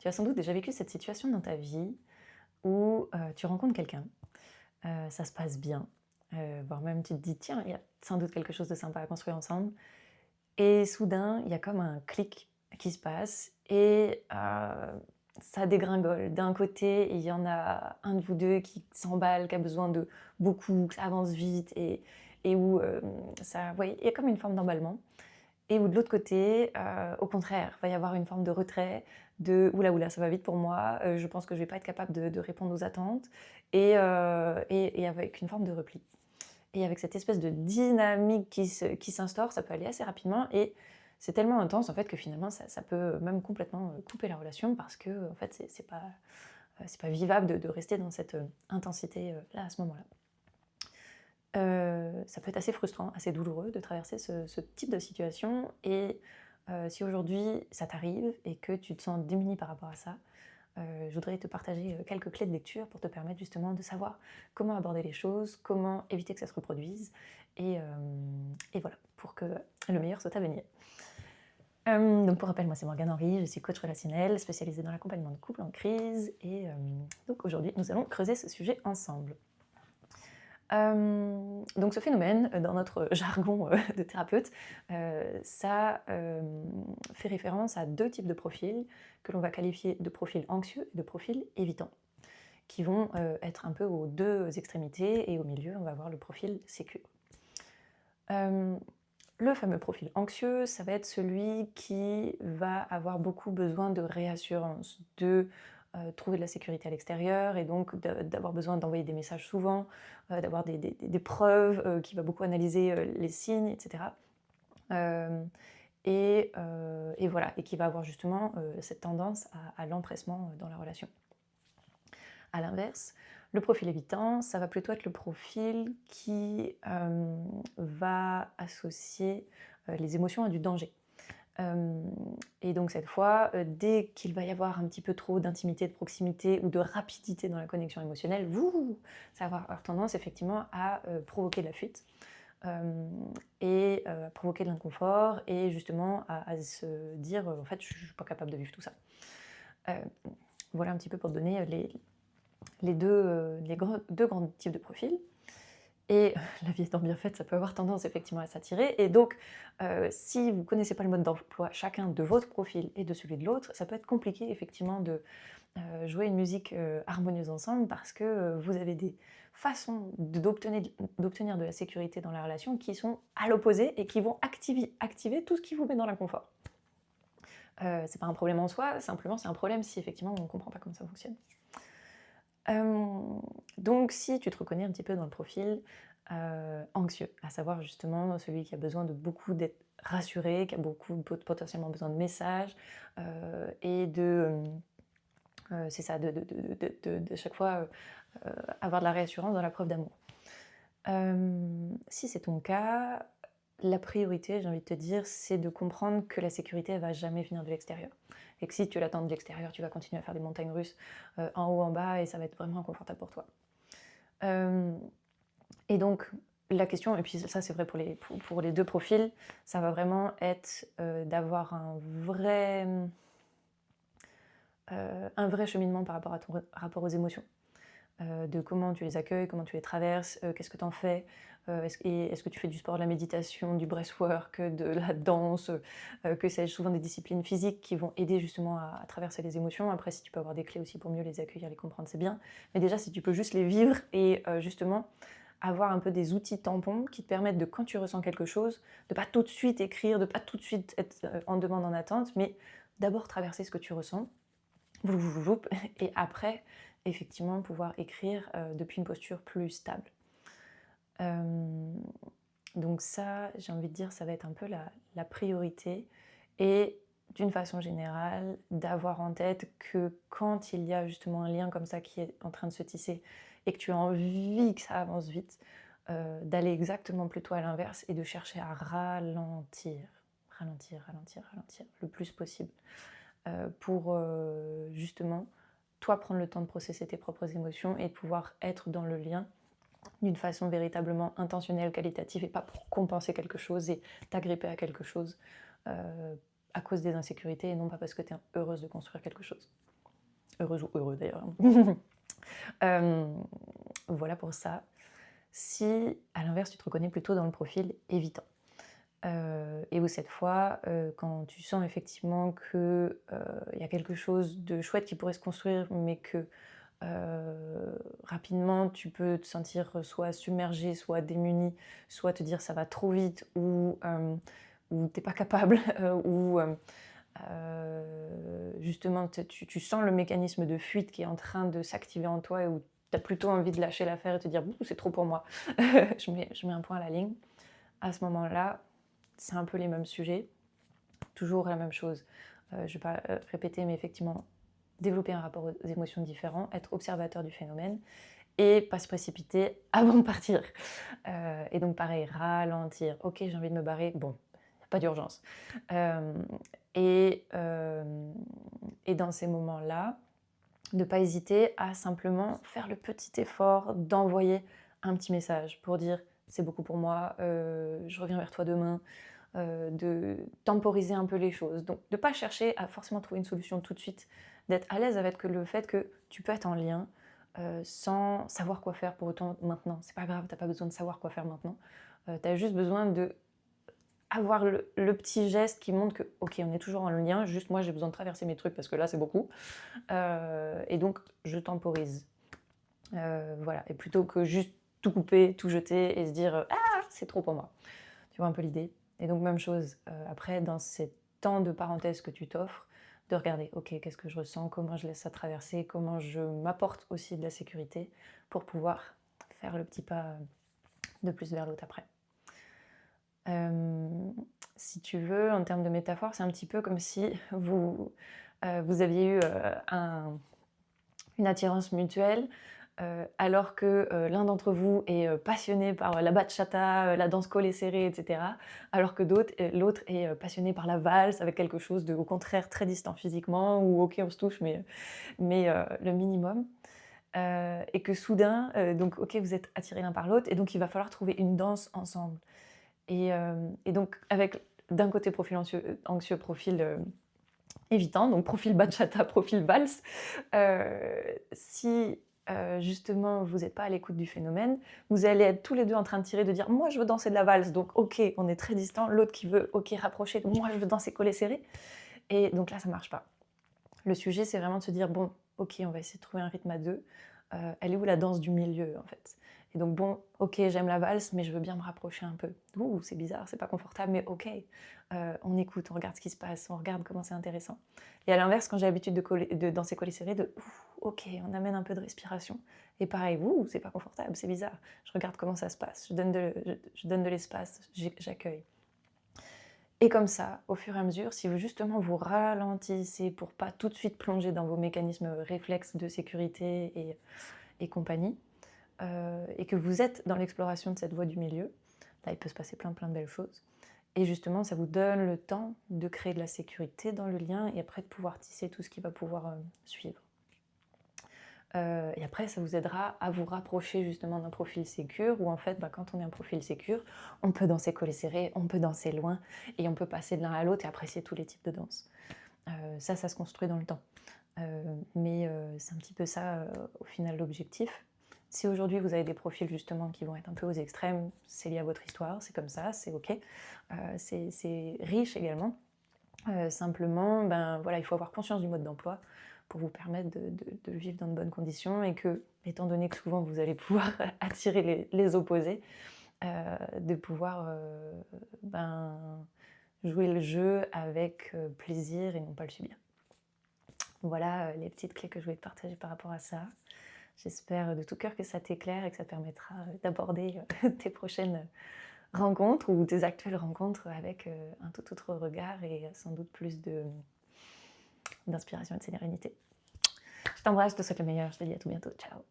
Tu as sans doute déjà vécu cette situation dans ta vie où, tu rencontres quelqu'un, ça se passe bien, voire même tu te dis: «Tiens, il y a sans doute quelque chose de sympa à construire ensemble» et soudain, il y a comme un clic qui se passe et ça dégringole. D'un côté, il y en a un de vous 2 qui s'emballe, qui a besoin de beaucoup, que ça avance vite et où, ça ouais, il y a comme une forme d'emballement. Et ou de l'autre côté, au contraire, va y avoir une forme de retrait, de: «Ouh là, ça va vite pour moi, je pense que je vais pas être capable de répondre aux attentes» et avec une forme de repli. Et avec cette espèce de dynamique qui s'instaure, ça peut aller assez rapidement et c'est tellement intense en fait que finalement ça peut même complètement, couper la relation parce que en fait c'est pas vivable de rester dans cette, intensité, là, à ce moment-là. Ça peut être assez frustrant, assez douloureux de traverser ce type de situation et si aujourd'hui ça t'arrive et que tu te sens démuni par rapport à ça, je voudrais te partager, quelques clés de lecture pour te permettre justement de savoir comment aborder les choses, comment éviter que ça se reproduise et voilà, pour que le meilleur soit à venir. Donc pour rappel, moi c'est Morgane Henry, je suis coach relationnel spécialisée dans l'accompagnement de couples en crise et donc aujourd'hui nous allons creuser ce sujet ensemble. Donc ce phénomène, dans notre jargon, de thérapeute, ça, fait référence à 2 types de profils que l'on va qualifier de profils anxieux et de profils évitants, qui vont, être un peu aux 2 extrémités et au milieu, on va avoir le profil sécure. Hem, le fameux profil anxieux, ça va être celui qui va avoir beaucoup besoin de réassurance, de, trouver de la sécurité à l'extérieur et donc d'avoir besoin d'envoyer des messages souvent, d'avoir des preuves, qui va beaucoup analyser, les signes et cetera. Hem et voilà et qui va avoir justement, cette tendance à l'empressement, dans la relation. À l'inverse, le profil évitant, ça va plutôt être le profil qui, va associer, les émotions à du danger. Hem et donc cette fois, dès qu'il va y avoir un petit peu trop d'intimité, de proximité ou de rapidité dans la connexion émotionnelle, wouh! Ça va avoir tendance effectivement à, provoquer de la fuite, hem à provoquer de l'inconfort et justement à se dire, «En fait, je suis pas capable de vivre tout ça». Heu, voilà un petit peu pour te donner, les 2 2 grands types de profils et la vie étant bien faite, ça peut avoir tendance effectivement à s'attirer et donc si vous ne connaissez pas le mode d'emploi chacun de votre profil et de celui de l'autre, ça peut être compliqué effectivement de, jouer une musique, harmonieuse ensemble parce que, vous avez des façons d'obtenir de la sécurité dans la relation qui sont à l'opposé et qui vont activer tout ce qui vous met dans l'inconfort. C'est pas un problème en soi, simplement c'est un problème si effectivement on ne comprend pas comment ça fonctionne. Hem, donc si tu te reconnais un petit peu dans le profil, anxieux, à savoir justement celui qui a besoin de beaucoup d'être rassuré, qui a beaucoup potentiellement besoin de messages, et de, c'est ça, de chaque fois, avoir de la réassurance dans la preuve d'amour. Si c'est ton cas, la priorité, j'ai envie de te dire, c'est de comprendre que la sécurité, elle va jamais venir de l'extérieur. Et que si tu l'attends de l'extérieur, tu vas continuer à faire des montagnes russes, en haut, en bas et ça va être vraiment inconfortable pour toi. Hem et donc la question et puis ça c'est vrai pour les 2 profils, ça va vraiment être, d'avoir un vrai cheminement par rapport à ton rapport aux émotions. De comment tu les accueilles, comment tu les traverses, qu'est-ce que tu en fais, est-ce que tu fais du sport, de la méditation, du breathwork, de la danse, que sais-je, souvent des disciplines physiques qui vont aider justement à traverser les émotions. Après, si tu peux avoir des clés aussi pour mieux les accueillir, les comprendre, c'est bien. Mais déjà, si tu peux juste les vivre et justement avoir un peu des outils tampons qui te permettent de, quand tu ressens quelque chose, de pas tout de suite écrire, de pas tout de suite être, en demande, en attente, mais d'abord traverser ce que tu ressens vloup, vloup, vloup et après, effectivement, pouvoir écrire, depuis une posture plus stable. Hem, donc ça, j'ai envie de dire, ça va être un peu la priorité et d'une façon générale, d'avoir en tête que quand il y a justement un lien comme ça qui est en train de se tisser et que tu as envie que ça avance vite, d'aller exactement plutôt à l'inverse et de chercher à ralentir, ralentir, ralentir, ralentir le plus possible. Pour, justement, toi prendre le temps de processer tes propres émotions et de pouvoir être dans le lien d'une façon véritablement intentionnelle, qualitative et pas pour compenser quelque chose et t'agripper à quelque chose, heu, à cause des insécurités et non pas parce que tu es heureuse de construire quelque chose. Heureuse ou heureux d'ailleurs. Voilà pour ça. Si, à l'inverse, tu te reconnais plutôt dans le profil évitant, et où cette fois, quand tu sens effectivement qu'il y a quelque chose de chouette qui pourrait se construire, mais que rapidement tu peux te sentir soit submergé, soit démuni, soit te dire ça va trop vite, ou t'es pas capable, ou justement tu sens le mécanisme de fuite qui est en train de s'activer en toi et où tu as plutôt envie de lâcher l'affaire et te dire c'est trop pour moi, je mets un point à la ligne. À ce moment-là, c'est un peu les mêmes sujets, toujours la même chose. Je ne vais pas répéter, mais effectivement, développer un rapport aux émotions différents, être observateur du phénomène et pas se précipiter avant de partir. Et donc pareil, ralentir. Ok, j'ai envie de me barrer, bon, pas d'urgence. Et dans ces moments-là, ne pas hésiter à simplement faire le petit effort d'envoyer un petit message pour dire c'est beaucoup pour moi, je reviens vers toi demain, de temporiser un peu les choses. Donc de ne pas chercher à forcément trouver une solution tout de suite, d'être à l'aise avec le fait que tu peux être en lien sans savoir quoi faire pour autant maintenant. C'est pas grave, t'as pas besoin de savoir quoi faire maintenant. T'as juste besoin de avoir le petit geste qui montre que ok, on est toujours en lien, juste moi j'ai besoin de traverser mes trucs parce que là c'est beaucoup. Et donc je temporise. Voilà, et plutôt que juste tout couper, tout jeter et se dire ah c'est trop pour moi. Tu vois un peu l'idée. Et donc même chose, après dans ces temps de parenthèse que tu t'offres, de regarder, ok, qu'est-ce que je ressens, comment je laisse ça traverser, comment je m'apporte aussi de la sécurité pour pouvoir faire le petit pas de plus vers l'autre après. Si tu veux, en termes de métaphore, c'est un petit peu comme si vous aviez eu une attirance mutuelle, alors que l'un d'entre vous est passionné par la bachata, la danse collée serrée, etc. Alors que l'autre est passionné par la valse, avec quelque chose de, au contraire, très distant physiquement, ou ok, on se touche, mais le minimum. Et que soudain, donc ok, vous êtes attirés l'un par l'autre, et donc il va falloir trouver une danse ensemble. Et donc, avec d'un côté profil anxieux profil évitant, donc profil bachata, profil valse, si justement vous n'êtes pas à l'écoute du phénomène, vous allez être tous les deux en train de tirer, de dire moi je veux danser de la valse, donc ok, on est très distant, l'autre qui veut ok rapprocher, moi je veux danser collé serré, et donc là ça marche pas. Le sujet c'est vraiment de se dire bon ok, on va essayer de trouver un rythme à deux, elle est où la danse du milieu en fait? Et donc bon, ok, j'aime la valse, mais je veux bien me rapprocher un peu. Ouh, c'est bizarre, c'est pas confortable, mais ok. On écoute, on regarde ce qui se passe, on regarde comment c'est intéressant. Et à l'inverse, quand j'ai l'habitude de danser collé serré, ok, on amène un peu de respiration. Et pareil, ouh, c'est pas confortable, c'est bizarre. Je regarde comment ça se passe, je donne de l'espace, j'accueille. Et comme ça, au fur et à mesure, si vous justement vous ralentissez pour pas tout de suite plonger dans vos mécanismes réflexes de sécurité et compagnie, et que vous êtes dans l'exploration de cette voie du milieu, là il peut se passer plein de belles choses. Et justement, ça vous donne le temps de créer de la sécurité dans le lien et après de pouvoir tisser tout ce qui va pouvoir suivre. Et après, ça vous aidera à vous rapprocher justement d'un profil sécure où en fait, quand on est un profil sécure, on peut danser collé serré, on peut danser loin et on peut passer de l'un à l'autre et apprécier tous les types de danse. Ça se construit dans le temps. Mais c'est un petit peu ça au final l'objectif. Si aujourd'hui vous avez des profils justement qui vont être un peu aux extrêmes, c'est lié à votre histoire, c'est comme ça, c'est ok. C'est riche également. Simplement, voilà, il faut avoir conscience du mode d'emploi pour vous permettre de le vivre dans de bonnes conditions et que, étant donné que souvent vous allez pouvoir attirer les opposés, de pouvoir jouer le jeu avec plaisir et non pas le subir. Voilà les petites clés que je voulais te partager par rapport à ça. J'espère de tout cœur que ça t'éclaire et que ça te permettra d'aborder tes prochaines rencontres ou tes actuelles rencontres avec un tout autre regard et sans doute plus d'inspiration et de sérénité. Je t'embrasse, je te souhaite le meilleur, je te dis à tout bientôt, ciao.